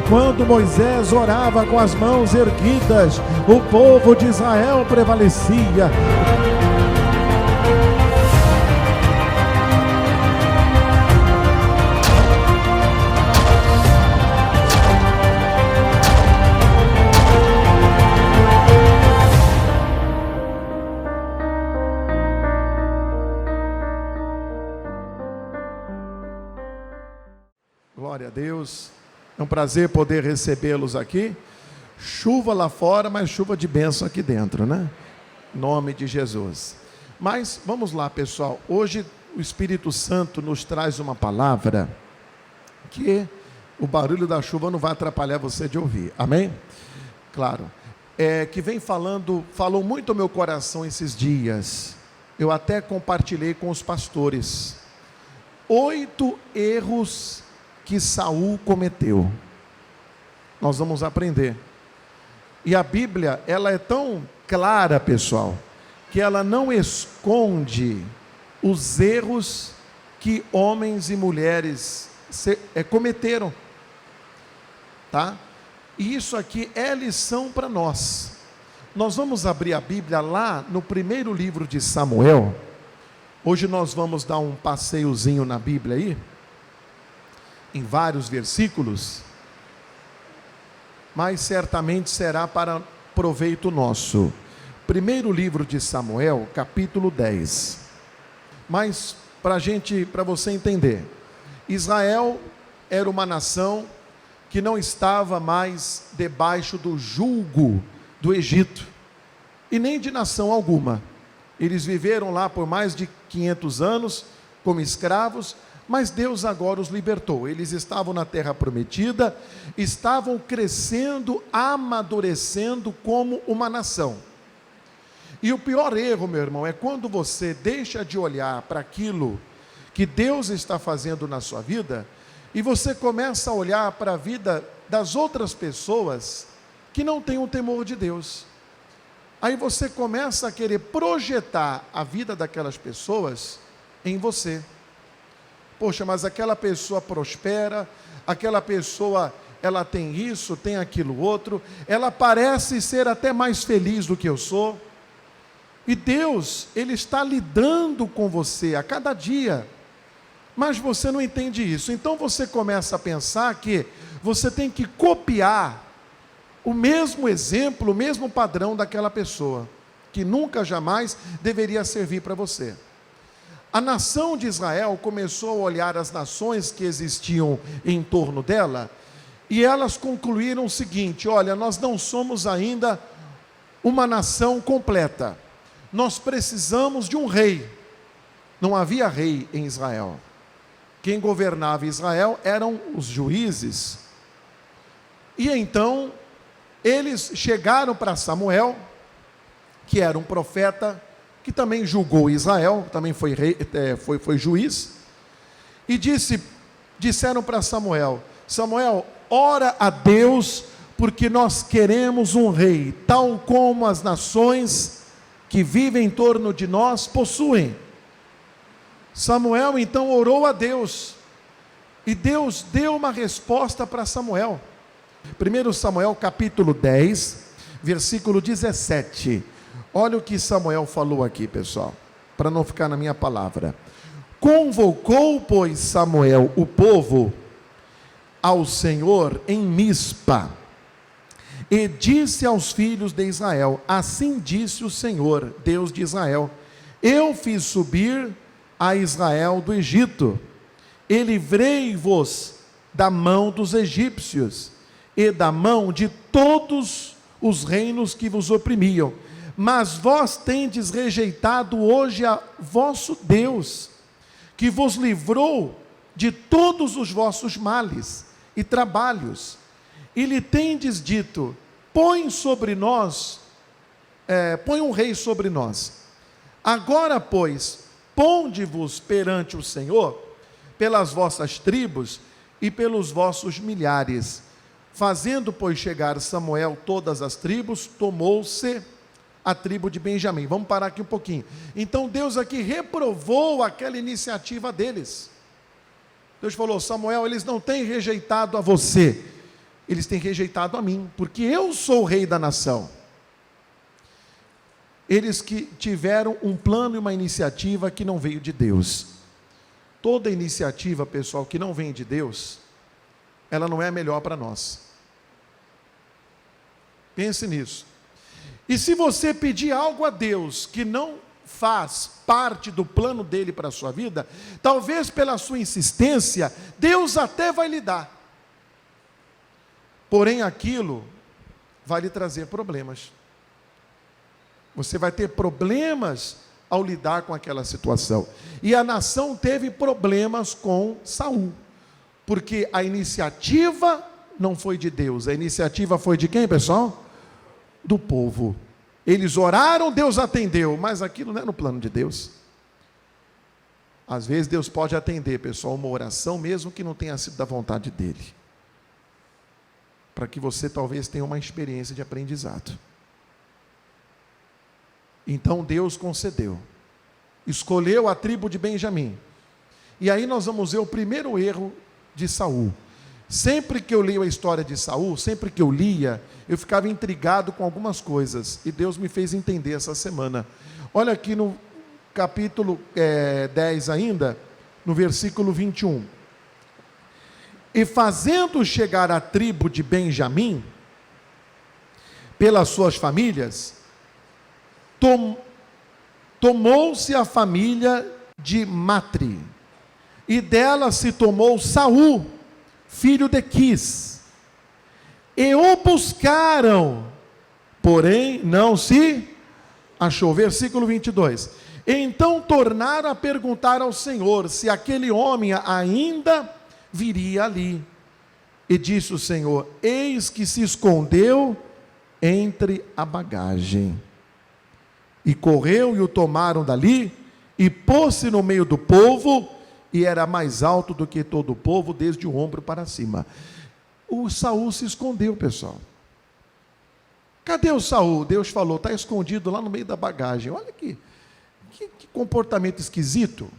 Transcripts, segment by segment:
Quando Moisés orava com as mãos erguidas, o povo de Israel prevalecia. Glória a Deus, é um prazer poder recebê-los aqui. Chuva lá fora, mas chuva de bênção aqui dentro, né? Em nome de Jesus. Mas vamos lá, pessoal. Hoje o Espírito Santo nos traz uma palavra que o barulho da chuva não vai atrapalhar você de ouvir. Amém? Claro. Que vem falou muito ao meu coração esses dias. Eu até compartilhei com os pastores. 8 erros que Saul cometeu. Nós vamos aprender. E a Bíblia, ela é tão clara, pessoal, que ela não esconde os erros que homens e mulheres cometeram. Tá? E isso aqui é lição para nós. Nós vamos abrir a Bíblia lá no primeiro livro de Samuel. Hoje nós vamos dar um passeiozinho na Bíblia aí, em vários versículos, mas certamente será para proveito nosso. Primeiro livro de Samuel, capítulo 10. Mas para você entender, Israel era uma nação que não estava mais debaixo do jugo do Egito, e nem de nação alguma. Eles viveram lá por mais de 500 anos como escravos, mas Deus agora os libertou. Eles estavam na terra prometida, estavam crescendo, amadurecendo como uma nação. E o pior erro, meu irmão, é quando você deixa de olhar para aquilo que Deus está fazendo na sua vida, e você começa a olhar para a vida das outras pessoas que não têm o temor de Deus. Aí você começa a querer projetar a vida daquelas pessoas em você. Poxa, mas aquela pessoa prospera, aquela pessoa, ela tem isso, tem aquilo outro, ela parece ser até mais feliz do que eu sou. E Deus, Ele está lidando com você a cada dia, mas você não entende isso. Então você começa a pensar que você tem que copiar o mesmo exemplo, o mesmo padrão daquela pessoa, que nunca jamais deveria servir para você. A nação de Israel começou a olhar as nações que existiam em torno dela, e elas concluíram o seguinte: olha, nós não somos ainda uma nação completa, nós precisamos de um rei. Não havia rei em Israel. Quem governava Israel eram os juízes. E então eles chegaram para Samuel, que era um profeta, que também julgou Israel, também foi rei, foi juiz, e disseram para Samuel: Samuel, ora a Deus, porque nós queremos um rei, tal como as nações que vivem em torno de nós possuem. Samuel então orou a Deus, e Deus deu uma resposta para Samuel. 1 Samuel capítulo 10, versículo 17. Olha o que Samuel falou aqui, pessoal, para não ficar na minha palavra. Convocou, pois, Samuel o povo ao Senhor em Mispa, e disse aos filhos de Israel: assim disse o Senhor, Deus de Israel: eu fiz subir a Israel do Egito, e livrei-vos da mão dos egípcios, e da mão de todos os reinos que vos oprimiam. Mas vós tendes rejeitado hoje a vosso Deus, que vos livrou de todos os vossos males e trabalhos, e lhe tendes dito: põe sobre nós, põe um rei sobre nós. Agora, pois, ponde-vos perante o Senhor, pelas vossas tribos e pelos vossos milhares. Fazendo, pois, chegar Samuel todas as tribos, tomou-se a tribo de Benjamim. Vamos parar aqui um pouquinho. Então Deus aqui reprovou aquela iniciativa deles. Deus falou: Samuel, eles não têm rejeitado a você, eles têm rejeitado a mim, porque eu sou o rei da nação. Eles que tiveram um plano e uma iniciativa que não veio de Deus. Toda iniciativa, pessoal, que não vem de Deus, ela não é a melhor para nós. Pense nisso. E se você pedir algo a Deus que não faz parte do plano dele para a sua vida, talvez pela sua insistência, Deus até vai lhe dar. Porém, aquilo vai lhe trazer problemas. Você vai ter problemas ao lidar com aquela situação. E a nação teve problemas com Saul, porque a iniciativa não foi de Deus, a iniciativa foi de quem, pessoal? Do povo. Eles oraram, Deus atendeu, mas aquilo não é no plano de Deus. Às vezes Deus pode atender, pessoal, uma oração, mesmo que não tenha sido da vontade dele, para que você talvez tenha uma experiência de aprendizado. Então Deus concedeu, escolheu a tribo de Benjamim. E aí nós vamos ver o primeiro erro de Saul. Sempre que eu leio a história de Saul, sempre que eu lia, eu ficava intrigado com algumas coisas, e Deus me fez entender essa semana. Olha aqui no capítulo 10 ainda, no versículo 21. E fazendo chegar a tribo de Benjamim, pelas suas famílias, tomou-se a família de Matri, e dela se tomou Saul, filho de Quis, e o buscaram, porém não se achou. Versículo 22. Então tornaram a perguntar ao Senhor se aquele homem ainda viria ali. E disse o Senhor: eis que se escondeu entre a bagagem. E correu e o tomaram dali, e pôs-se no meio do povo, e era mais alto do que todo o povo, desde o ombro para cima. O Saul se escondeu, pessoal. Cadê o Saul? Deus falou, está escondido lá no meio da bagagem. Olha que comportamento esquisito.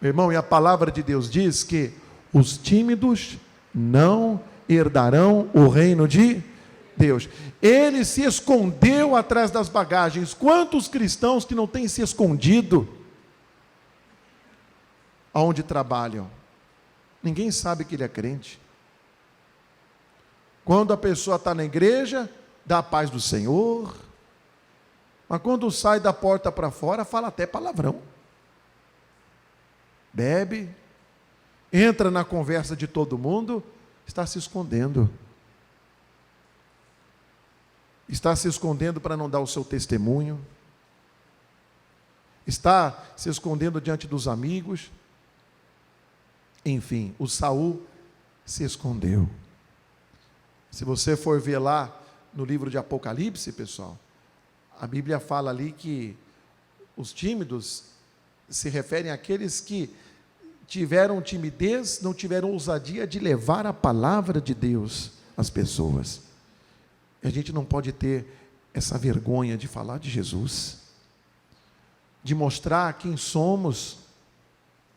Meu irmão, e a palavra de Deus diz que os tímidos não herdarão o reino de Deus. Ele se escondeu atrás das bagagens. Quantos cristãos que não têm se escondido aonde trabalham? Ninguém sabe que ele é crente. Quando a pessoa está na igreja, dá a paz do Senhor, mas quando sai da porta para fora, fala até palavrão, bebe, entra na conversa de todo mundo, está se escondendo. Está se escondendo para não dar o seu testemunho, está se escondendo diante dos amigos. Enfim, o Saul se escondeu. Se você for ver lá no livro de Apocalipse, pessoal, a Bíblia fala ali que os tímidos se referem àqueles que tiveram timidez, não tiveram ousadia de levar a palavra de Deus às pessoas. A gente não pode ter essa vergonha de falar de Jesus, de mostrar quem somos,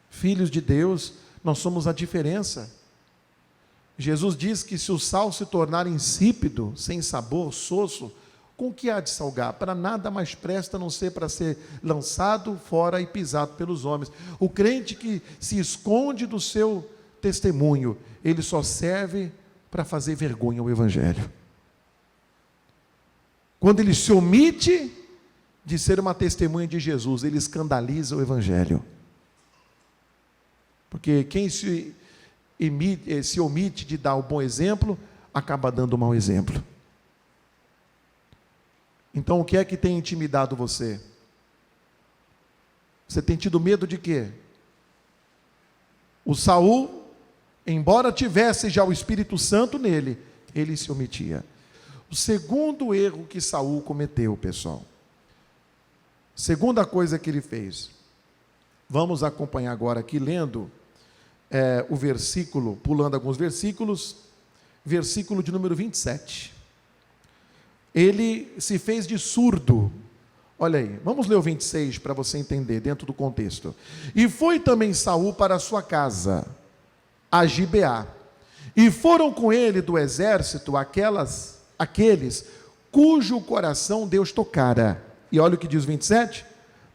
filhos de Deus. Nós somos a diferença. Jesus diz que se o sal se tornar insípido, sem sabor, sosso, com que há de salgar? Para nada mais presta, a não ser para ser lançado fora e pisado pelos homens. O crente que se esconde do seu testemunho, ele só serve para fazer vergonha ao Evangelho. Quando ele se omite de ser uma testemunha de Jesus, ele escandaliza o Evangelho. Porque quem se omite de dar o bom exemplo, acaba dando o mau exemplo. Então, o que é que tem intimidado você? Você tem tido medo de quê? O Saul, embora tivesse já o Espírito Santo nele, ele se omitia. O segundo erro que Saul cometeu, pessoal, segunda coisa que ele fez, vamos acompanhar agora aqui, lendo o versículo, pulando alguns versículos, versículo de número 27. Ele se fez de surdo. Olha aí, vamos ler o 26 para você entender dentro do contexto. E foi também Saul para a sua casa, a Gibeá, E foram com ele do exército aqueles cujo coração Deus tocara. E olha o que diz o 27.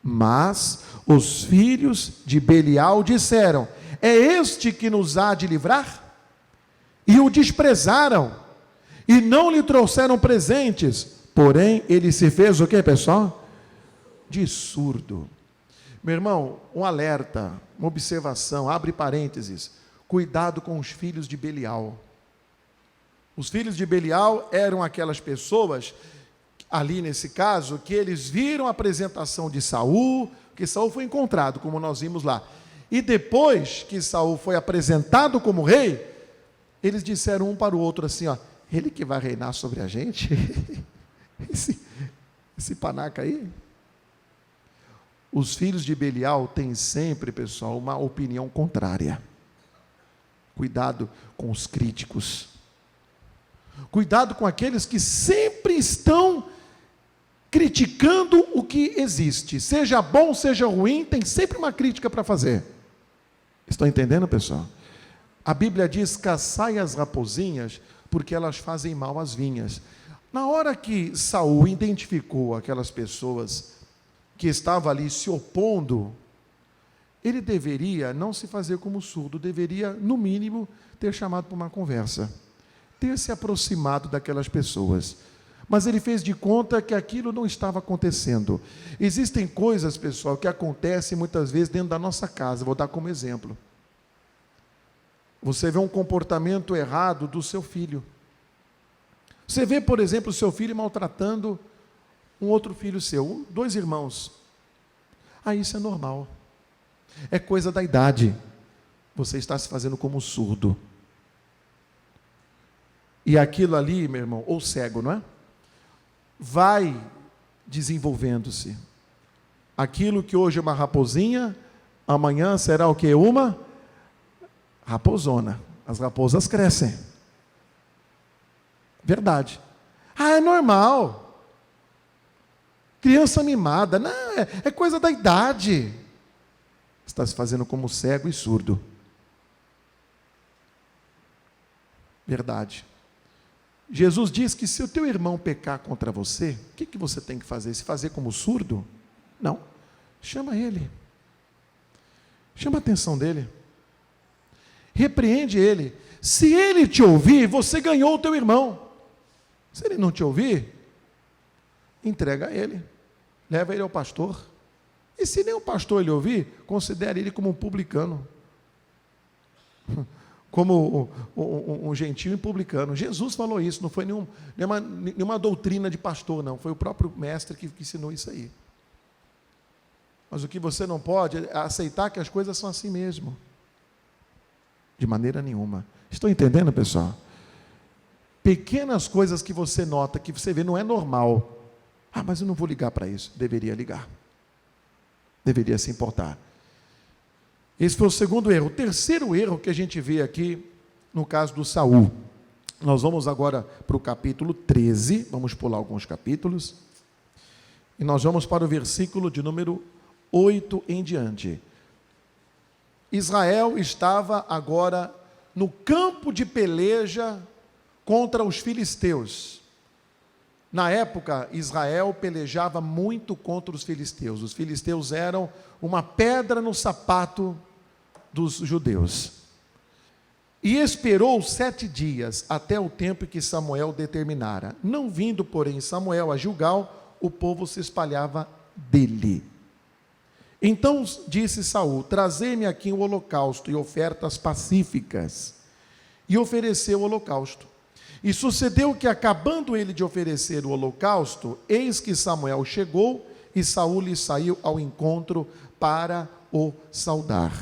Mas os filhos de Belial disseram: é este que nos há de livrar? E o desprezaram, e não lhe trouxeram presentes. Porém, ele se fez o que, pessoal? De surdo. Meu irmão, um alerta, uma observação, abre parênteses. Cuidado com os filhos de Belial. Os filhos de Belial eram aquelas pessoas, ali nesse caso, que eles viram a apresentação de Saul, que Saul foi encontrado, como nós vimos lá. E depois que Saul foi apresentado como rei, eles disseram um para o outro assim, ó, ele que vai reinar sobre a gente? esse panaca aí? Os filhos de Belial têm sempre, pessoal, uma opinião contrária. Cuidado com os críticos. Cuidado com aqueles que sempre estão criticando o que existe. Seja bom, seja ruim, tem sempre uma crítica para fazer. Estão entendendo, pessoal? A Bíblia diz: caçai as raposinhas, porque elas fazem mal às vinhas. Na hora que Saul identificou aquelas pessoas que estavam ali se opondo, ele deveria não se fazer como surdo, deveria, no mínimo, ter chamado para uma conversa, ter se aproximado daquelas pessoas. Mas ele fez de conta que aquilo não estava acontecendo. Existem coisas, pessoal, que acontecem muitas vezes dentro da nossa casa. Vou dar como exemplo. Você vê um comportamento errado do seu filho. Você vê, por exemplo, o seu filho maltratando um outro filho seu, 2 irmãos. Isso é normal. É coisa da idade. Você está se fazendo como surdo. E aquilo ali, meu irmão, ou cego, não é? Vai desenvolvendo-se. Aquilo que hoje é uma raposinha, amanhã será o que? Uma raposona. As raposas crescem. Verdade. É normal. Criança mimada. Não, é coisa da idade. Está se fazendo como cego e surdo. Verdade. Jesus diz que se o teu irmão pecar contra você, o que você tem que fazer? Se fazer como surdo? Não. Chama ele. Chama a atenção dele. Repreende ele. Se ele te ouvir, você ganhou o teu irmão. Se ele não te ouvir, entrega a ele. Leva ele ao pastor. E se nem o pastor ele ouvir, considere ele como um publicano. Como um gentio e publicano. Jesus falou isso, não foi nenhuma doutrina de pastor, não. Foi o próprio mestre que ensinou isso aí. Mas o que você não pode é aceitar que as coisas são assim mesmo. De maneira nenhuma. Estão entendendo, pessoal? Pequenas coisas que você nota, que você vê, não é normal. Mas eu não vou ligar para isso. Deveria ligar. Deveria se importar. Esse foi o segundo erro. O terceiro erro que a gente vê aqui, no caso do Saul. Nós vamos agora para o capítulo 13, vamos pular alguns capítulos, e nós vamos para o versículo de número 8 em diante. Israel estava agora no campo de peleja contra os filisteus. Na época, Israel pelejava muito contra os filisteus. Os filisteus eram uma pedra no sapato dos judeus. E esperou 7 dias, até o tempo que Samuel determinara. Não vindo, porém, Samuel a Gilgal, o povo se espalhava dele. Então disse Saul: trazei-me aqui o holocausto e ofertas pacíficas. E ofereceu o holocausto. E sucedeu que, acabando ele de oferecer o holocausto, eis que Samuel chegou, e Saul lhe saiu ao encontro para o saudar.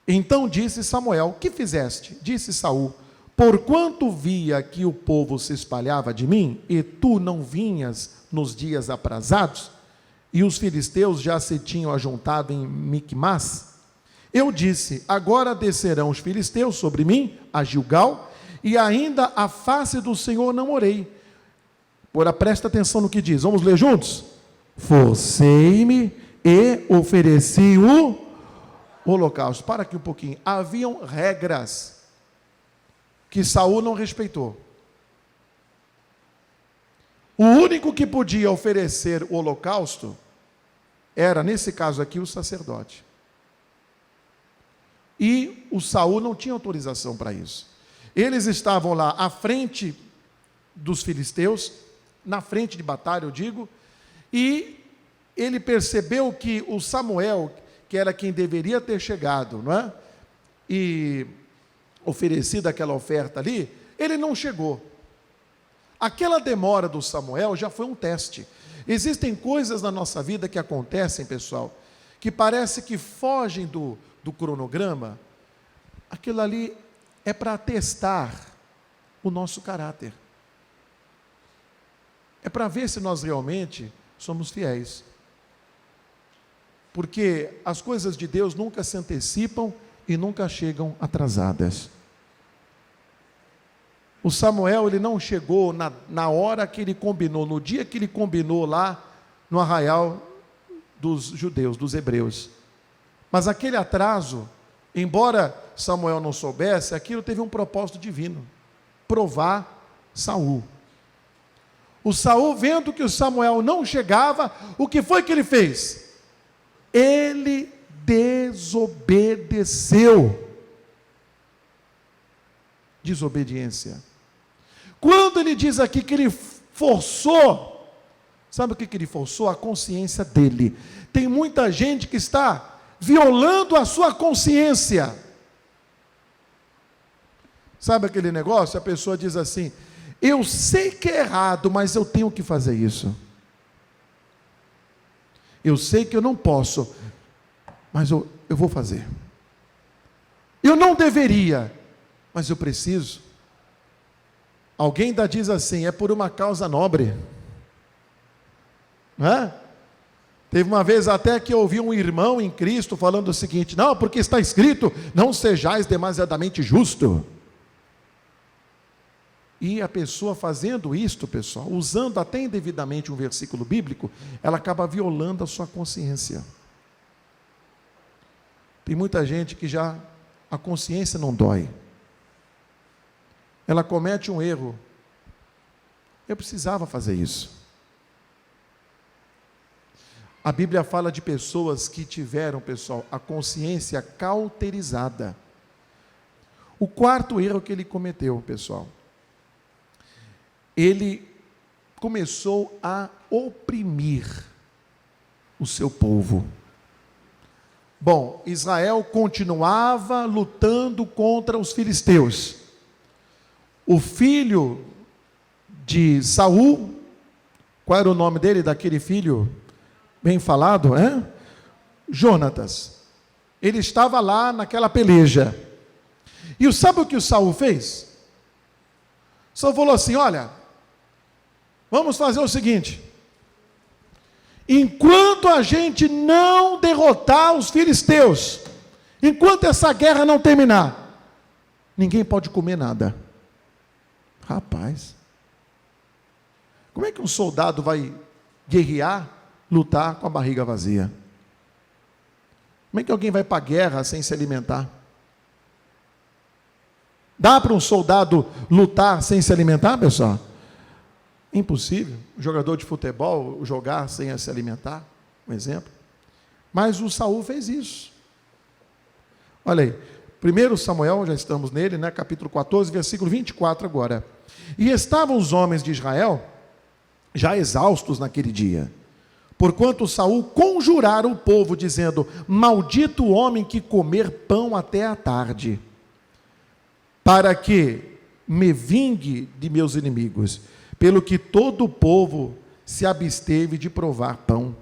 Então disse Samuel: que fizeste? Disse Saul: porquanto via que o povo se espalhava de mim, e tu não vinhas nos dias aprazados, e os filisteus já se tinham ajuntado em Micmas, eu disse: agora descerão os filisteus sobre mim, a Gilgal, e ainda a face do Senhor não orei. Agora presta atenção no que diz, vamos ler juntos? Forcei-me e ofereci o holocausto. Para aqui um pouquinho. Haviam regras que Saul não respeitou. O único que podia oferecer o holocausto era, nesse caso aqui, o sacerdote. E o Saul não tinha autorização para isso. Eles estavam lá à frente dos filisteus, na frente de batalha, eu digo, e ele percebeu que o Samuel, que era quem deveria ter chegado, não é? E oferecido aquela oferta ali, ele não chegou. Aquela demora do Samuel já foi um teste. Existem coisas na nossa vida que acontecem, pessoal, que parece que fogem do cronograma. Aquilo ali é para testar o nosso caráter. É para ver se nós realmente somos fiéis. Porque as coisas de Deus nunca se antecipam e nunca chegam atrasadas. O Samuel, ele não chegou na hora que ele combinou, no dia que ele combinou lá no arraial dos judeus, dos hebreus. Mas aquele atraso, embora Samuel não soubesse, aquilo teve um propósito divino: provar Saul. O Saul, vendo que o Samuel não chegava, o que foi que ele fez? Ele desobedeceu. Desobediência. Quando ele diz aqui que ele forçou, sabe o que ele forçou? A consciência dele. Tem muita gente que está violando a sua consciência. Sabe aquele negócio? A pessoa diz assim: eu sei que é errado, mas eu tenho que fazer isso. Eu sei que eu não posso, mas eu vou fazer. Eu não deveria, mas eu preciso. Alguém ainda diz assim: é por uma causa nobre. Não é? Teve uma vez até que eu ouvi um irmão em Cristo falando o seguinte: não, porque está escrito, não sejais demasiadamente justo. E a pessoa fazendo isto, pessoal, usando até indevidamente um versículo bíblico, ela acaba violando a sua consciência. Tem muita gente que já a consciência não dói. Ela comete um erro. Eu precisava fazer isso. A Bíblia fala de pessoas que tiveram, pessoal, a consciência cauterizada. O quarto erro que ele cometeu, pessoal, ele começou a oprimir o seu povo. Bom, Israel continuava lutando contra os filisteus. O filho de Saul, qual era o nome dele, daquele filho bem falado, hein? Jonatas. Ele estava lá naquela peleja. E sabe o que o Saul fez? Saul falou assim: olha, vamos fazer o seguinte: enquanto a gente não derrotar os filisteus, enquanto essa guerra não terminar, ninguém pode comer nada. Rapaz, como é que um soldado vai guerrear, lutar com a barriga vazia? Como é que alguém vai para a guerra sem se alimentar? Dá para um soldado lutar sem se alimentar, pessoal? Impossível. Um jogador de futebol jogar sem se alimentar, um exemplo. Mas o Saul fez isso. Olha aí, 1 Samuel, já estamos nele, né? Capítulo 14, versículo 24 agora. E estavam os homens de Israel já exaustos naquele dia, porquanto Saul conjurara o povo, dizendo: maldito o homem que comer pão até a tarde, para que me vingue de meus inimigos. Pelo que todo o povo se absteve de provar pão.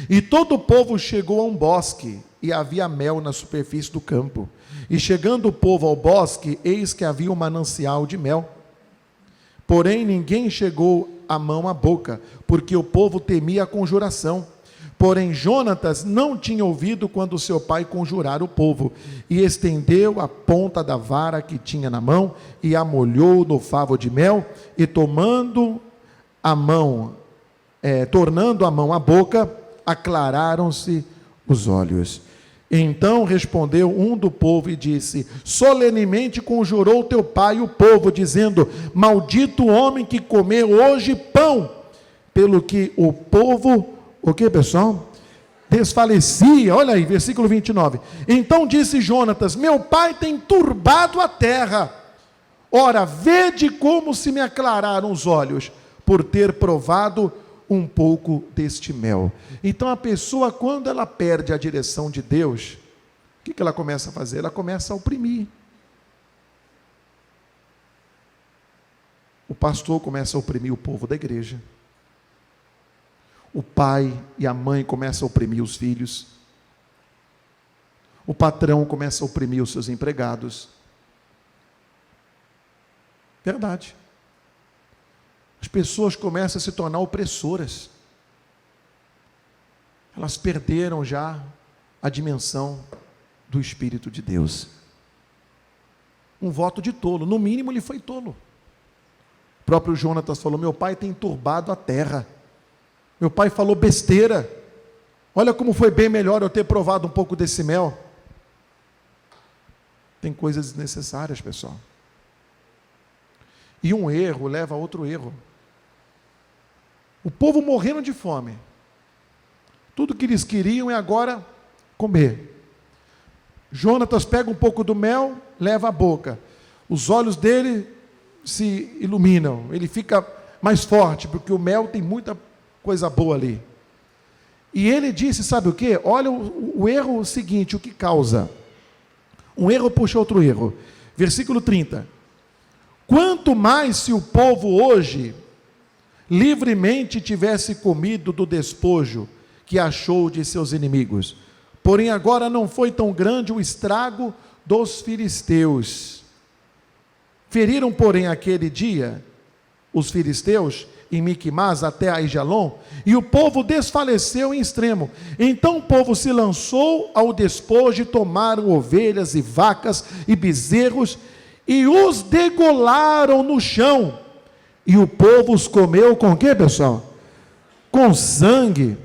E todo o povo chegou a um bosque, e havia mel na superfície do campo. E chegando o povo ao bosque, eis que havia um manancial de mel. Porém ninguém chegou a mão à boca, porque o povo temia a conjuração. Porém Jonatas não tinha ouvido quando seu pai conjurara o povo, e estendeu a ponta da vara que tinha na mão, e a molhou no favo de mel, e tornando a mão à boca, aclararam-se os olhos. Então respondeu um do povo e disse: solenemente conjurou teu pai e o povo, dizendo: maldito o homem que comer hoje pão. Pelo que o povo, o que, pessoal? Desfalecia. Olha aí, versículo 29. Então disse Jonatas: meu pai tem turbado a terra. Ora, vede como se me aclararam os olhos, por ter provado um pouco deste mel. Então a pessoa, quando ela perde a direção de Deus, o que ela começa a fazer? Ela começa a oprimir. O pastor começa a oprimir o povo da igreja. O pai e a mãe começam a oprimir os filhos. O patrão começa a oprimir os seus empregados. Verdade. As pessoas começam a se tornar opressoras. Elas perderam já a dimensão do Espírito de Deus. Um voto de tolo, no mínimo ele foi tolo. O próprio Jonatas falou: meu pai tem turbado a terra. Meu pai falou besteira. Olha como foi bem melhor eu ter provado um pouco desse mel. Tem coisas desnecessárias, pessoal. E um erro leva a outro erro. O povo morrendo de fome. Tudo que eles queriam é agora comer. Jonatas pega um pouco do mel, leva à boca. Os olhos dele se iluminam. Ele fica mais forte, porque o mel tem muita coisa boa ali. E ele disse, sabe o quê? Olha o erro seguinte, o que causa. Um erro puxa outro erro. Versículo 30. Quanto mais se o povo hoje livremente tivesse comido do despojo que achou de seus inimigos. Porém agora não foi tão grande o estrago dos filisteus. Feriram, porém, aquele dia os filisteus em Miquimás até Aijalon, e o povo desfaleceu em extremo. Então o povo se lançou ao despojo e tomaram ovelhas e vacas e bezerros e os degolaram no chão. E o povo os comeu com o que, pessoal? Com sangue.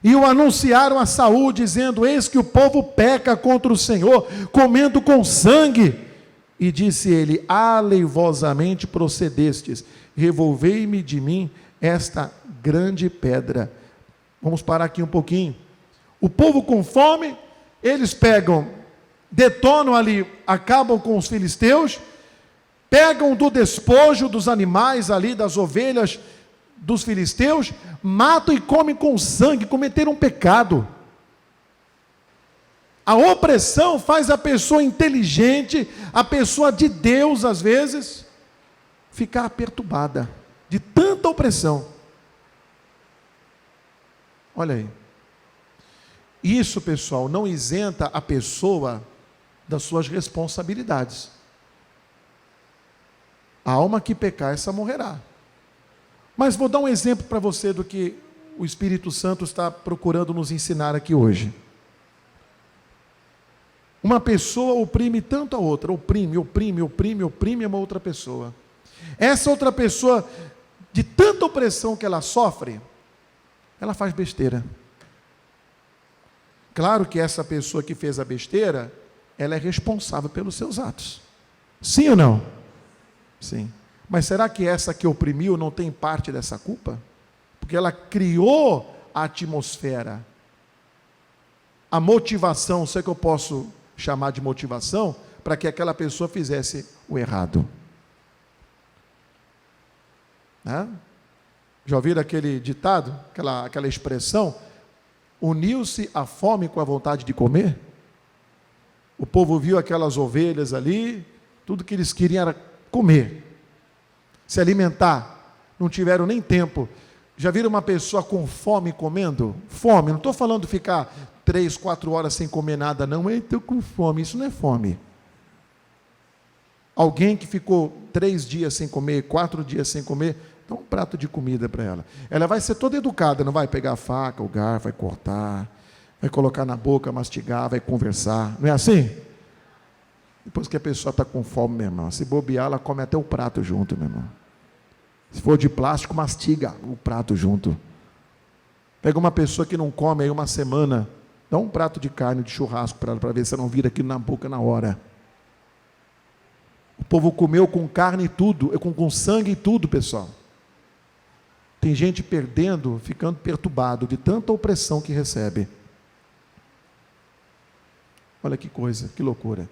E o anunciaram a Saul, dizendo: eis que o povo peca contra o Senhor, comendo com sangue. E disse ele: aleivosamente procedestes, revolvei-me de mim esta grande pedra. Vamos parar aqui um pouquinho. O povo com fome, eles pegam, detonam ali, acabam com os filisteus, pegam do despojo dos animais ali, das ovelhas dos filisteus, matam e comem com sangue, cometeram um pecado. A opressão faz a pessoa inteligente, a pessoa de Deus, às vezes, ficar perturbada, de tanta opressão. Olha aí. Isso, pessoal, não isenta a pessoa das suas responsabilidades. A alma que pecar, essa morrerá. Mas vou dar um exemplo para você do que o Espírito Santo está procurando nos ensinar aqui hoje. Uma pessoa oprime tanto a outra, oprime uma outra pessoa. Essa outra pessoa, de tanta opressão que ela sofre, ela faz besteira. Claro que essa pessoa que fez a besteira, ela é responsável pelos seus atos. Sim ou não? Sim. Mas será que essa que oprimiu não tem parte dessa culpa? Porque ela criou a atmosfera, a motivação, sei que eu posso chamar de motivação, para que aquela pessoa fizesse o errado. Já ouviram aquele ditado, aquela expressão? Uniu-se a fome com a vontade de comer? O povo viu aquelas ovelhas ali, tudo que eles queriam era comer, se alimentar, não tiveram nem tempo. Já viram uma pessoa com fome comendo? Fome, não estou falando ficar 3, 4 horas sem comer nada, não. Eu estou com fome, isso não é fome. Alguém que ficou 3 dias sem comer, 4 dias sem comer, dá um prato de comida para ela. Ela vai ser toda educada, não vai pegar a faca, o garfo, vai cortar, vai colocar na boca, mastigar, vai conversar. Não é assim? Depois que a pessoa está com fome, meu irmão, se bobear, ela come até o prato junto, meu irmão. Se for de plástico, mastiga o prato junto. Pega uma pessoa que não come aí uma semana, Dá um prato de carne de churrasco para ela, para ver se ela não vira aquilo na boca na hora. O povo comeu com carne e tudo, com sangue e tudo, pessoal. Tem gente perdendo, ficando perturbado de tanta opressão que recebe. Olha que coisa, que loucura.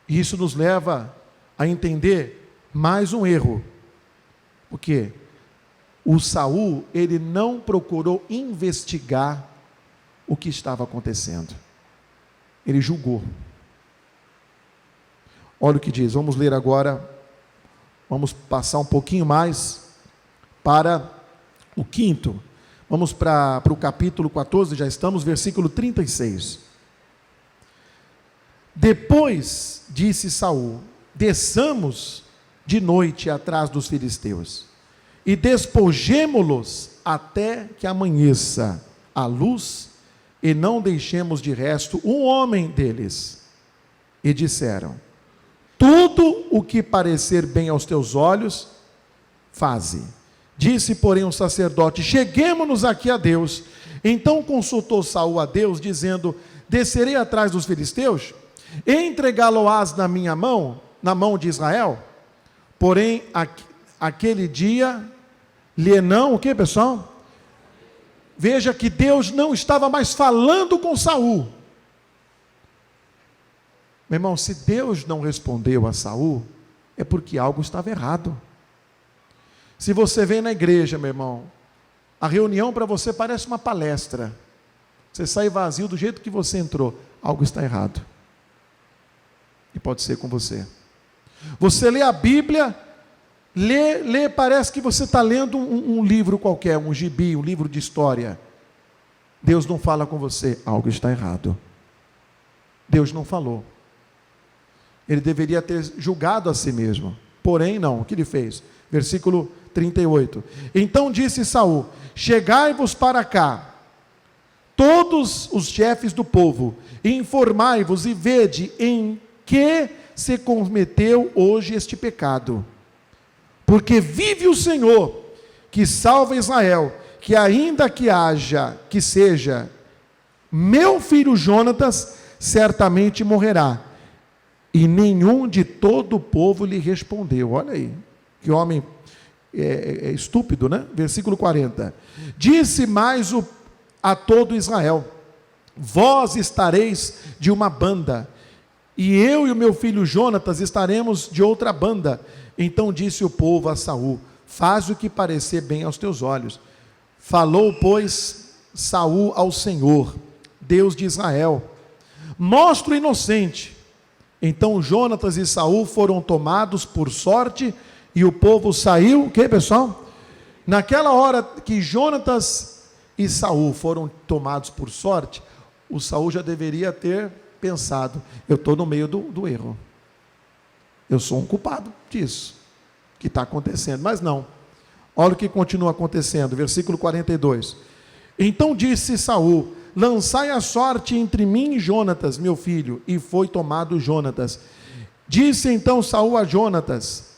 E isso nos leva a entender mais um erro. Porque o Saul, ele não procurou investigar o que estava acontecendo. Ele julgou. Olha o que diz, vamos ler agora, vamos passar um pouquinho mais para o 5º. Vamos para o capítulo 14, já estamos, versículo 36. Depois disse Saul: desçamos de noite atrás dos filisteus e despojemo-los até que amanheça a luz, e não deixemos de resto um homem deles. E disseram: tudo o que parecer bem aos teus olhos, faze. Disse, porém, um sacerdote: cheguemo-nos aqui a Deus. Então consultou Saul a Deus, dizendo: descerei atrás dos filisteus, entregá-lo-ás na minha mão, na mão de Israel? Porém, aquele dia, lhe não, o que, pessoal? Veja que Deus não estava mais falando com Saul. Meu irmão, se Deus não respondeu a Saul, é porque algo estava errado. Se você vem na igreja, meu irmão, a reunião para você parece uma palestra, você sai vazio do jeito que você entrou, algo está errado. E pode ser com você. Você lê a Bíblia, lê, parece que você está lendo um livro qualquer, um gibi, um livro de história. Deus não fala com você, algo está errado. Deus não falou. Ele deveria ter julgado a si mesmo. Porém, não. O que ele fez? Versículo 38. Então disse Saul: chegai-vos para cá, todos os chefes do povo, e informai-vos e vede em que se cometeu hoje este pecado. Porque vive o Senhor, que salva Israel, que ainda que seja meu filho Jonatas, certamente morrerá. E nenhum de todo o povo lhe respondeu. Olha aí, que homem estúpido, né? Versículo 40. Disse mais a todo Israel: vós estareis de uma banda, e eu e o meu filho Jonatas estaremos de outra banda. Então disse o povo a Saul: faz o que parecer bem aos teus olhos. Falou, pois, Saul ao Senhor, Deus de Israel: mostra o inocente. Então Jonatas e Saul foram tomados por sorte, e o povo saiu, o que, pessoal? Naquela hora que Jonatas e Saul foram tomados por sorte, o Saul já deveria ter pensado: eu estou no meio do erro, eu sou um culpado disso que está acontecendo. Mas não, olha o que continua acontecendo, versículo 42. Então disse Saul: lançai a sorte entre mim e Jonatas, meu filho. E foi tomado Jonatas. Disse então Saul a Jonatas: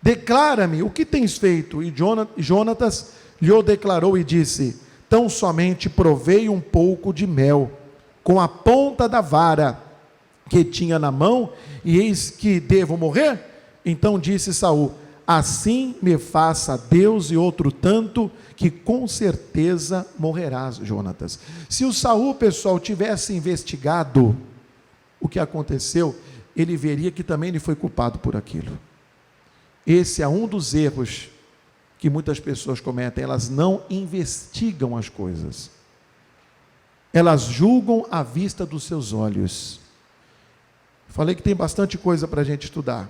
declara-me o que tens feito. E Jonatas lhe declarou e disse: tão somente provei um pouco de mel com a ponta da vara que tinha na mão, e eis que devo morrer? Então disse Saul: assim me faça Deus e outro tanto, que com certeza morrerás, Jonatas. Se o Saul, pessoal, tivesse investigado o que aconteceu, ele veria que também ele foi culpado por aquilo. Esse é um dos erros que muitas pessoas cometem: elas não investigam as coisas, elas julgam à vista dos seus olhos. Falei que tem bastante coisa para a gente estudar.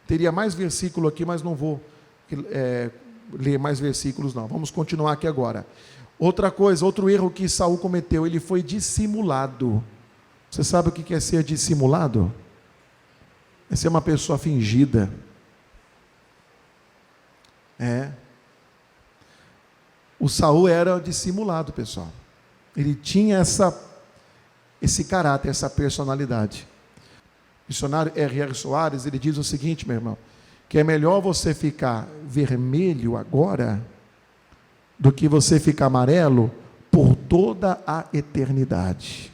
Teria mais versículo aqui, mas não vou ler mais versículos não. Vamos continuar aqui agora. Outra coisa, outro erro que Saul cometeu: ele foi dissimulado. Você sabe o que é ser dissimulado? É ser uma pessoa fingida. O Saul era dissimulado, pessoal. Ele tinha esse caráter, essa personalidade. O missionário R.R. Soares, ele diz o seguinte, meu irmão, que é melhor você ficar vermelho agora do que você ficar amarelo por toda a eternidade.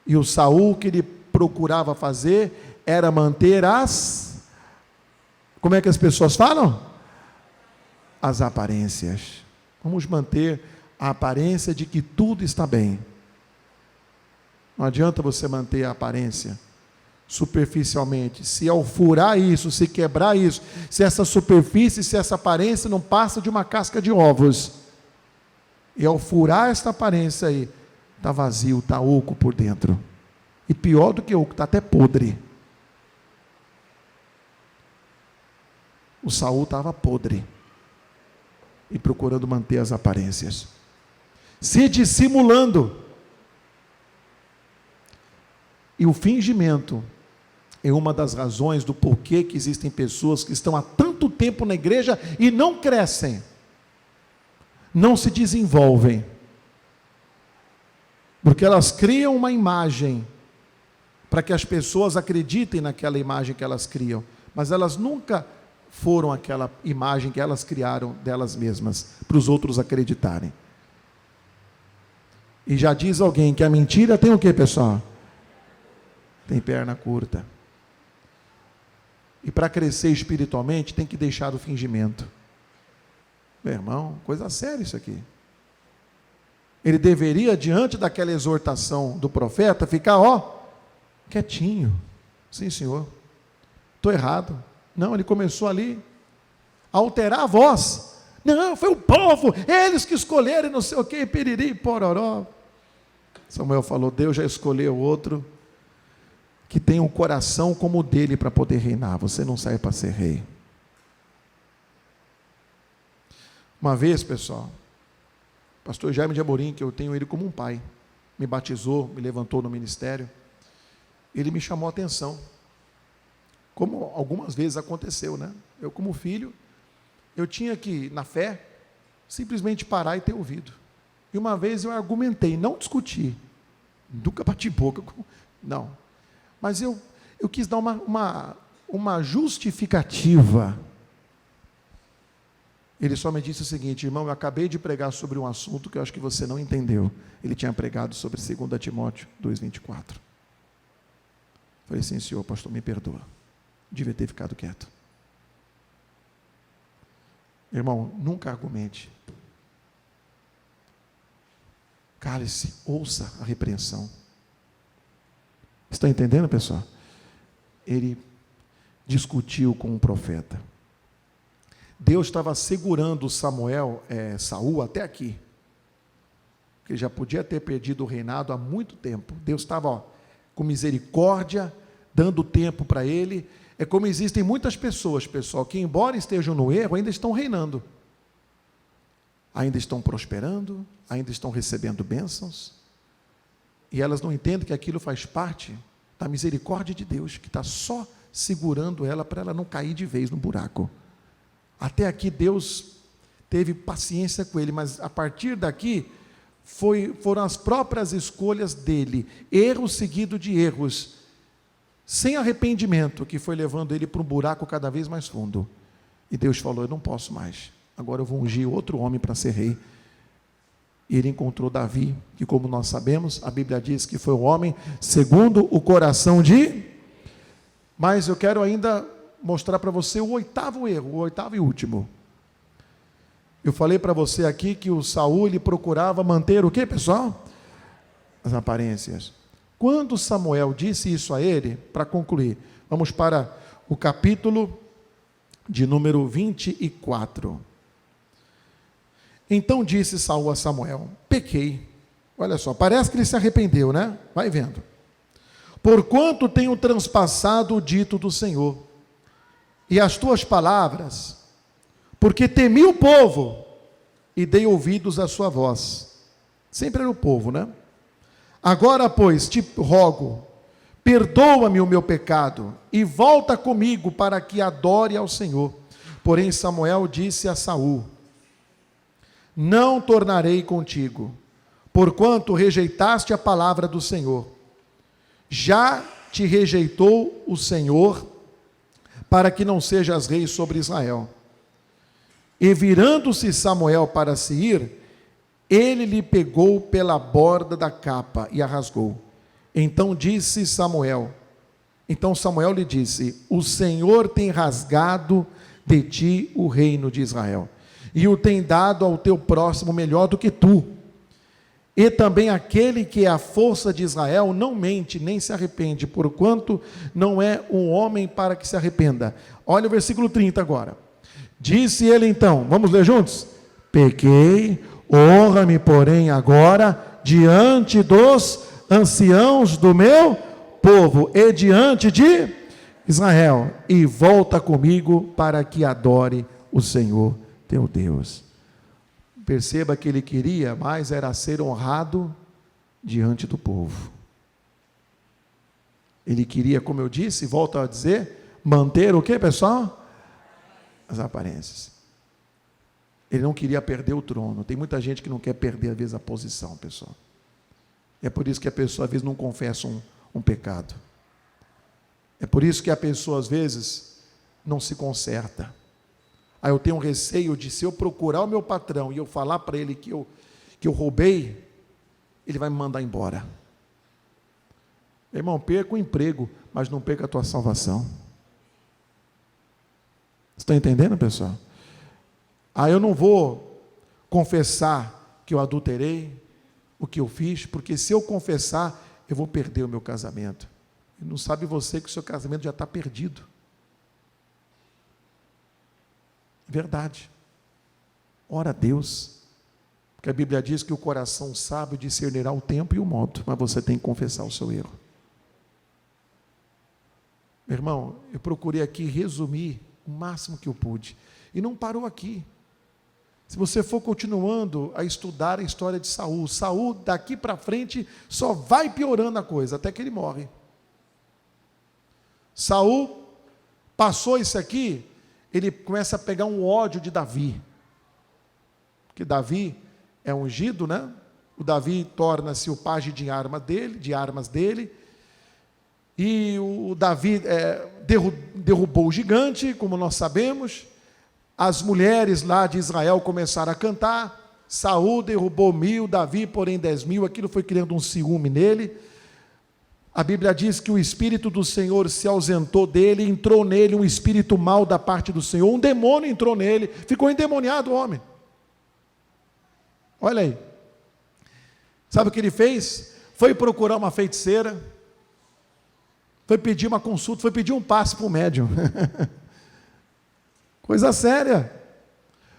E o Saul, que ele procurava fazer, era manter como é que as pessoas falam? As aparências. Vamos manter a aparência de que tudo está bem. Não adianta você manter a aparência superficialmente. Se ao furar isso, se quebrar isso, se essa superfície, se essa aparência não passa de uma casca de ovos, e ao furar esta aparência aí, está vazio, está oco por dentro. E pior do que oco, está até podre. O Saul estava podre e procurando manter as aparências, se dissimulando. E o fingimento é uma das razões do porquê que existem pessoas que estão há tanto tempo na igreja e não crescem, não se desenvolvem, porque elas criam uma imagem para que as pessoas acreditem naquela imagem que elas criam, mas elas nunca foram aquela imagem que elas criaram delas mesmas, para os outros acreditarem. E já diz alguém que a mentira tem o que, pessoal? Tem perna curta. E para crescer espiritualmente, tem que deixar o fingimento. Meu irmão, coisa séria isso aqui. Ele deveria, diante daquela exortação do profeta, ficar, quietinho. Sim, senhor. Estou errado. Não, ele começou ali a alterar a voz. Não, foi o povo, eles que escolheram, não sei o que, piriri, pororó. Samuel falou, Deus já escolheu outro que tem um coração como o dele para poder reinar. Você não sai para ser rei. Uma vez, pessoal, pastor Jaime de Amorim, que eu tenho ele como um pai, me batizou, me levantou no ministério, ele me chamou a atenção, como algumas vezes aconteceu, né? Eu como filho, eu tinha que, na fé, simplesmente parar e ter ouvido. E uma vez eu argumentei, não discuti, nunca bati boca, não, mas eu quis dar uma justificativa. Ele só me disse o seguinte, irmão, eu acabei de pregar sobre um assunto que eu acho que você não entendeu. Ele tinha pregado sobre 2 Timóteo 2,24. Falei, sim, senhor, pastor, me perdoa. Devia ter ficado quieto. Irmão, nunca argumente. Cale-se, ouça a repreensão. Está entendendo, pessoal? Ele discutiu com o profeta. Deus estava segurando Saul até aqui, que ele já podia ter perdido o reinado há muito tempo. Deus estava com misericórdia, dando tempo para ele. É como existem muitas pessoas, pessoal, que embora estejam no erro, ainda estão reinando, ainda estão prosperando, ainda estão recebendo bênçãos, e elas não entendem que aquilo faz parte da misericórdia de Deus, que está só segurando ela para ela não cair de vez no buraco. Até aqui Deus teve paciência com ele, mas a partir daqui foram as próprias escolhas dele, erro seguido de erros, sem arrependimento, que foi levando ele para um buraco cada vez mais fundo. E Deus falou, eu não posso mais, agora eu vou ungir outro homem para ser rei. E ele encontrou Davi, que como nós sabemos, a Bíblia diz que foi um homem segundo o coração de... Mas eu quero ainda mostrar para você o oitavo erro, o oitavo e último. Eu falei para você aqui que o Saul, ele procurava manter o quê, pessoal? As aparências. Quando Samuel disse isso a ele, para concluir, vamos para o capítulo de número 24. Então disse Saul a Samuel, pequei. Olha só, parece que ele se arrependeu, né? Vai vendo. Porquanto tenho transpassado o dito do Senhor, e as tuas palavras, porque temi o povo, e dei ouvidos à sua voz. Sempre era o povo, né? Agora, pois, te rogo, perdoa-me o meu pecado, e volta comigo para que adore ao Senhor. Porém Samuel disse a Saul, não tornarei contigo, porquanto rejeitaste a palavra do Senhor. Já te rejeitou o Senhor, para que não sejas rei sobre Israel. E virando-se Samuel para se ir, Ele lhe pegou pela borda da capa e a rasgou. Então Samuel lhe disse: o Senhor tem rasgado de ti o reino de Israel, e o tem dado ao teu próximo melhor do que tu. E também aquele que é a força de Israel não mente, nem se arrepende, porquanto não é um homem para que se arrependa. Olha o versículo 30 agora. Disse ele então, vamos ler juntos? Pequei, honra-me, porém, agora diante dos anciãos do meu povo e diante de Israel, e volta comigo para que adore o Senhor teu Deus. Perceba que ele queria mais era ser honrado diante do povo. Ele queria, como eu disse, volto a dizer, manter o que, pessoal? As aparências. Ele não queria perder o trono. Tem muita gente que não quer perder, às vezes, a posição, pessoal. É por isso que a pessoa, às vezes, não confessa um pecado. É por isso que a pessoa, às vezes, não se conserta. Aí eu tenho um receio de, se eu procurar o meu patrão e eu falar para ele que eu roubei, ele vai me mandar embora. Irmão, perca o emprego, mas não perca a tua salvação. Você está entendendo, pessoal? Aí eu não vou confessar que eu adulterei, o que eu fiz, porque se eu confessar, eu vou perder o meu casamento. E não sabe você que o seu casamento já está perdido. Verdade. Ora a Deus, porque a Bíblia diz que o coração sábio discernirá o tempo e o modo, mas você tem que confessar o seu erro. Meu irmão, eu procurei aqui resumir o máximo que eu pude, e não parou aqui. Se você for continuando a estudar a história de Saul, Saul daqui para frente só vai piorando a coisa, até que ele morre. Saul passou isso aqui, ele começa a pegar um ódio de Davi, porque Davi é ungido, né? O Davi torna-se o pajem de armas dele, e o Davi derrubou o gigante, como nós sabemos. As mulheres lá de Israel começaram a cantar, Saul derrubou 1000, Davi porém 10.000, aquilo foi criando um ciúme nele. A Bíblia diz que o Espírito do Senhor se ausentou dele, entrou nele um espírito mau da parte do Senhor, um demônio entrou nele, ficou endemoniado o homem. Olha aí, sabe o que ele fez? Foi procurar uma feiticeira, foi pedir uma consulta, foi pedir um passe para o médium. Coisa séria,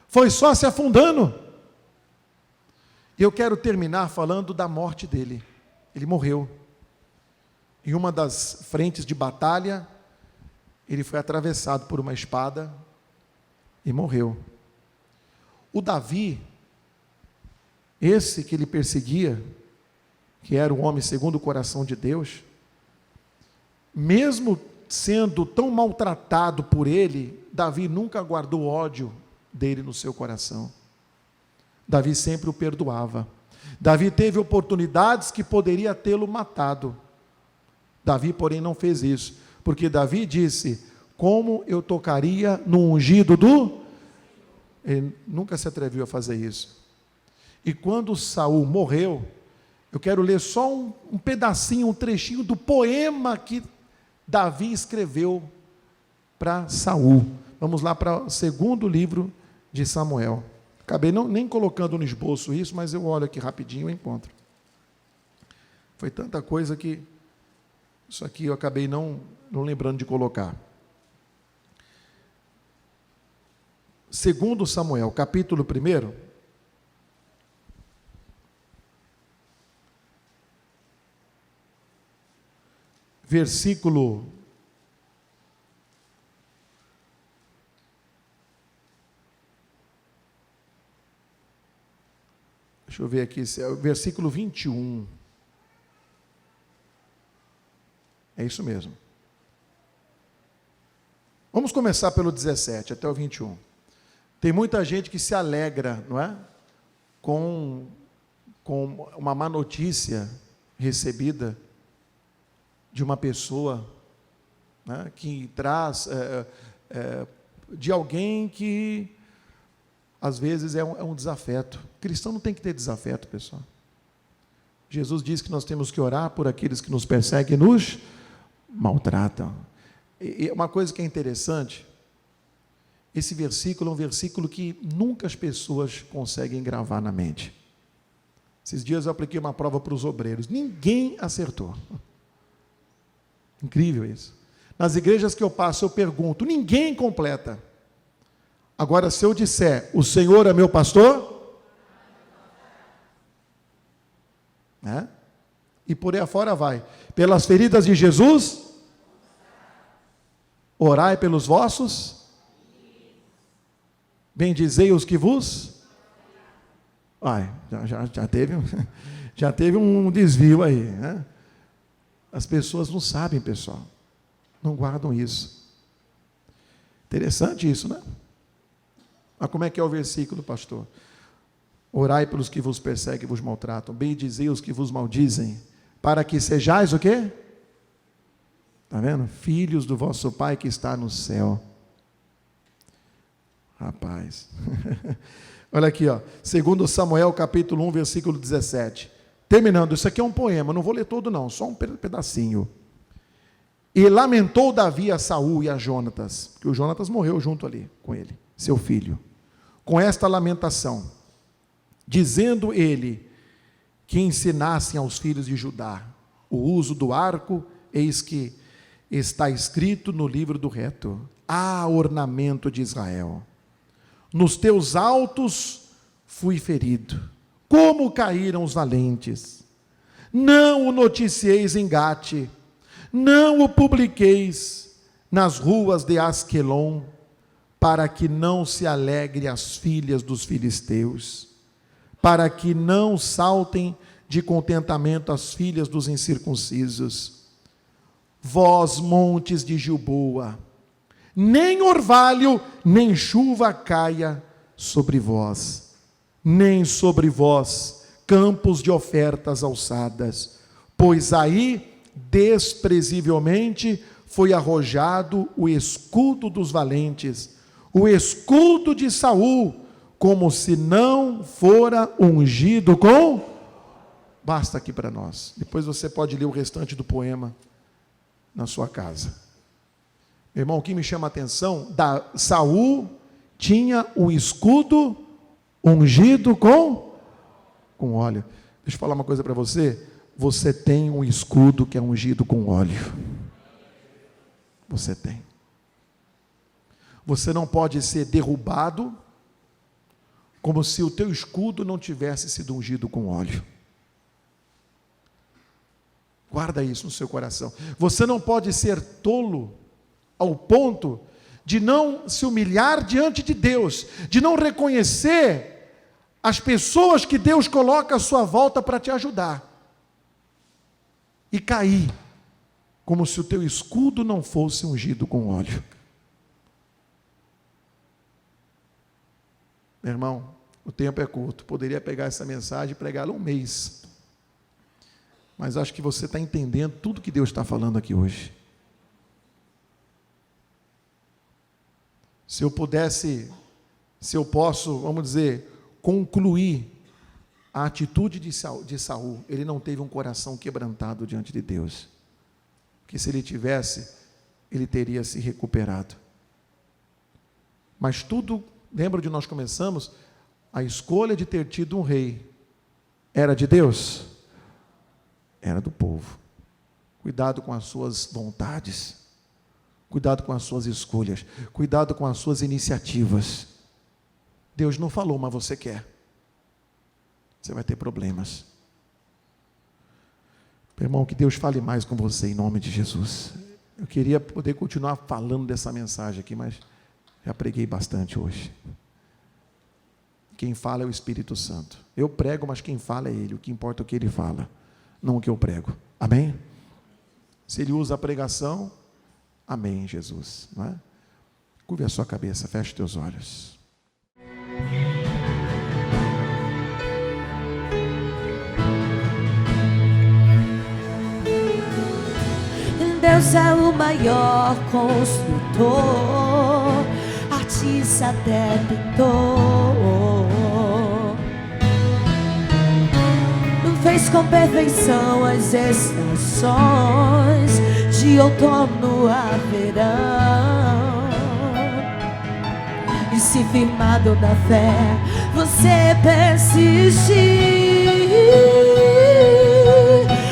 foi só se afundando. E eu quero terminar falando da morte dele. Ele morreu. Em uma das frentes de batalha, ele foi atravessado por uma espada e morreu. O Davi, esse que ele perseguia, que era um homem segundo o coração de Deus, mesmo sendo tão maltratado por ele, Davi nunca guardou ódio dele no seu coração. Davi sempre o perdoava. Davi teve oportunidades que poderia tê-lo matado. Davi, porém, não fez isso, porque Davi disse: como eu tocaria no ungido do... Ele nunca se atreveu a fazer isso. E quando Saul morreu, eu quero ler só um pedacinho, um trechinho do poema que Davi escreveu para Saul. Vamos lá para o segundo livro de Samuel. Acabei nem colocando no esboço isso, mas eu olho aqui rapidinho e encontro. Foi tanta coisa que isso aqui eu acabei não lembrando de colocar. Segundo Samuel, capítulo 1, versículo 21. É isso mesmo. Vamos começar pelo 17 até o 21. Tem muita gente que se alegra, não é? Com uma má notícia recebida de uma pessoa, né, que traz de alguém que às vezes é um desafeto. Cristão não tem que ter desafeto, pessoal. Jesus diz que nós temos que orar por aqueles que nos perseguem e nos maltratam. E uma coisa que é interessante, esse versículo é um versículo que nunca as pessoas conseguem gravar na mente. Esses dias eu apliquei uma prova para os obreiros, ninguém acertou. Incrível isso. Nas igrejas que eu passo, eu pergunto, ninguém completa. Agora, se eu disser, o Senhor é meu pastor, né? E por aí afora vai. Pelas feridas de Jesus, orai pelos vossos, bendizei os que vos... Ai, já teve um desvio aí, né? As pessoas não sabem, pessoal, não guardam isso. Interessante isso, né? Mas como é que é o versículo, pastor? Orai pelos que vos perseguem e vos maltratam, bendizei os que vos maldizem, para que sejais o quê? Está vendo? Filhos do vosso Pai que está no céu. Rapaz. Olha aqui, ó. 2 Samuel, capítulo 1, versículo 17. Terminando, isso aqui é um poema, não vou ler todo não, só um pedacinho. E lamentou Davi a Saul e a Jonatas, porque o Jonatas morreu junto ali com ele, seu filho, com esta lamentação, dizendo ele que ensinassem aos filhos de Judá o uso do arco, eis que está escrito no livro do reto: ah, ornamento de Israel, nos teus altos fui ferido, como caíram os valentes. Não o noticieis em Gate, não o publiqueis nas ruas de Asquelon, para que não se alegre as filhas dos filisteus, para que não saltem de contentamento as filhas dos incircuncisos. Vós, montes de Gilboa, nem orvalho, nem chuva caia sobre vós, nem sobre vós campos de ofertas alçadas, pois aí desprezivelmente foi arrojado o escudo dos valentes, o escudo de Saul, como se não fora ungido com... Basta aqui para nós, depois você pode ler o restante do poema na sua casa. Meu irmão, o que me chama a atenção, Saul tinha o escudo ungido com óleo. Deixa eu falar uma coisa para você, você tem um escudo que é ungido com óleo. Você tem. Você não pode ser derrubado como se o teu escudo não tivesse sido ungido com óleo. Guarda isso no seu coração. Você não pode ser tolo ao ponto de não se humilhar diante de Deus, de não reconhecer as pessoas que Deus coloca à sua volta para te ajudar, e cair como se o teu escudo não fosse ungido com óleo. Meu irmão, o tempo é curto, poderia pegar essa mensagem e pregá-la um mês, mas acho que você está entendendo tudo que Deus está falando aqui hoje. Se eu posso, vamos dizer, concluir a atitude de Saul, ele não teve um coração quebrantado diante de Deus, porque se ele tivesse, ele teria se recuperado. Mas tudo, lembra de nós começamos, a escolha de ter tido um rei, era de Deus? Era do povo. Cuidado com as suas vontades, cuidado com as suas escolhas, cuidado com as suas iniciativas. Deus não falou, mas você quer. Você vai ter problemas. Meu irmão, que Deus fale mais com você em nome de Jesus. Eu queria poder continuar falando dessa mensagem aqui, mas já preguei bastante hoje. Quem fala é o Espírito Santo. Eu prego, mas quem fala é Ele. O que importa é o que Ele fala, não o que eu prego. Amém? Se Ele usa a pregação, amém, Jesus. Não é? Curve a sua cabeça, feche teus olhos. Deus é o maior construtor, a justiça até pintou. Não fez com perfeição as estações, de outono a verão. E se firmado na fé você persistir,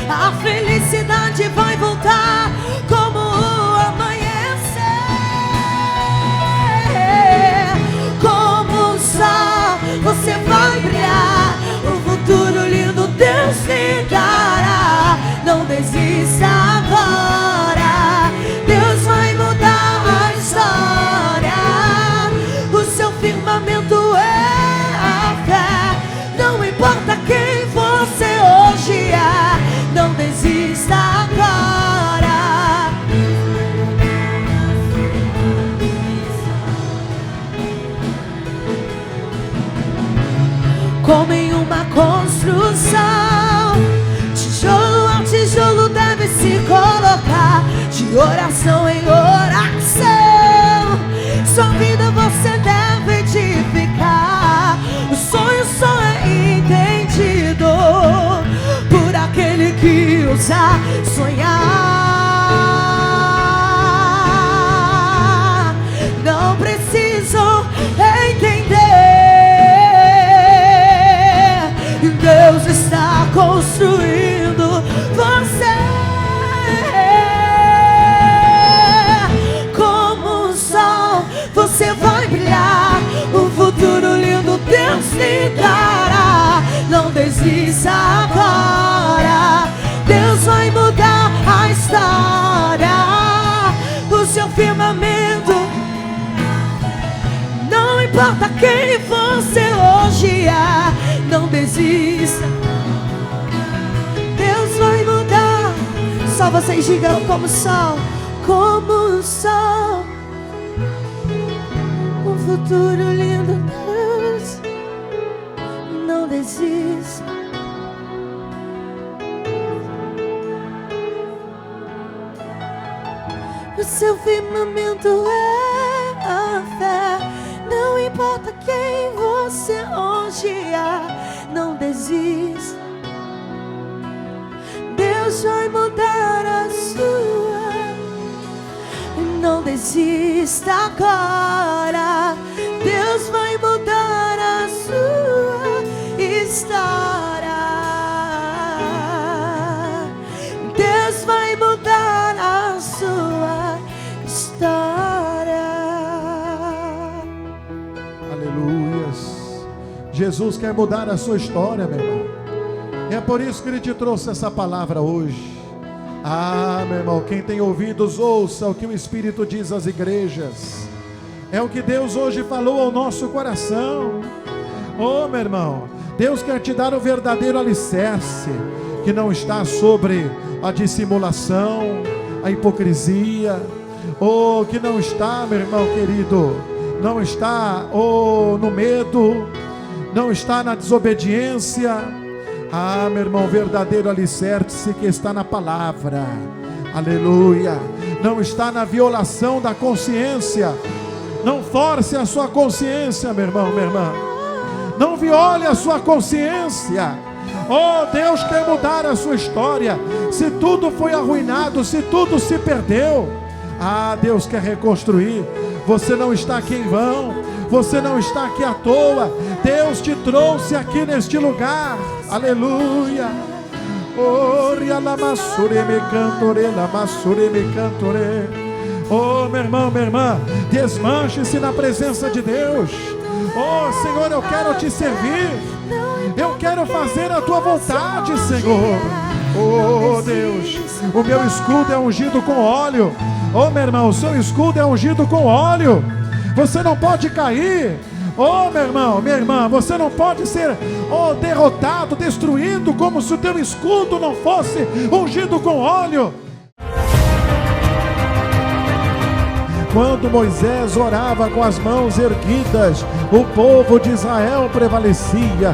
a felicidade vai voltar como o amanhecer. Como o sol você vai brilhar, o futuro lindo Deus lhe dará. Não desista agora, Deus vai mudar a história. O seu firmamento é a fé, não importa quem você hoje é. Não desista agora. Como em uma construção, tijolo a tijolo deve se colocar, de oração em oração. Sua vida você deve edificar. O sonho só é entendido por aquele que ousa sonhar. Não preciso entender, Deus está construindo você. Como o sol você vai brilhar, o futuro lindo Deus lhe dará. Não desista agora, Deus vai mudar a história. O seu firmamento, não importa quem você hoje é. Não desista, Deus vai mudar. Só vocês digam como o sol, como o sol. Um futuro lindo, Deus, não desista. O seu firmamento é a fé, não importa quem você hoje é. Não desista, Deus vai mudar a sua. Não desista agora, Deus vai mudar a sua história. Deus vai mudar a sua história. Aleluias. Jesus quer mudar a sua história, meu irmão. E é por isso que Ele te trouxe essa palavra hoje. Ah, meu irmão, quem tem ouvidos, ouça o que o Espírito diz às igrejas. É o que Deus hoje falou ao nosso coração. Oh, meu irmão, Deus quer te dar o verdadeiro alicerce, que não está sobre a dissimulação, a hipocrisia. Oh, que não está, meu irmão querido, não está, oh, no medo, não está na desobediência. Ah, meu irmão, verdadeiro alicerce que está na palavra. Aleluia. Não está na violação da consciência. Não force a sua consciência, meu irmão, minha irmã. Não viole a sua consciência. Oh, Deus quer mudar a sua história. Se tudo foi arruinado, se tudo se perdeu, ah, Deus quer reconstruir. Você não está aqui em vão, você não está aqui à toa. Deus te trouxe aqui neste lugar. Aleluia. Oh, meu irmão, minha irmã, desmanche-se na presença de Deus. Oh, Senhor, eu quero te servir. Eu quero fazer a tua vontade, Senhor. Oh, Deus, o meu escudo é ungido com óleo. Oh, meu irmão, o seu escudo é ungido com óleo. Você não pode cair. Oh, meu irmão, minha irmã, você não pode ser, oh, derrotado, destruído, como se o teu escudo não fosse ungido com óleo. Quando Moisés orava com as mãos erguidas, o povo de Israel prevalecia.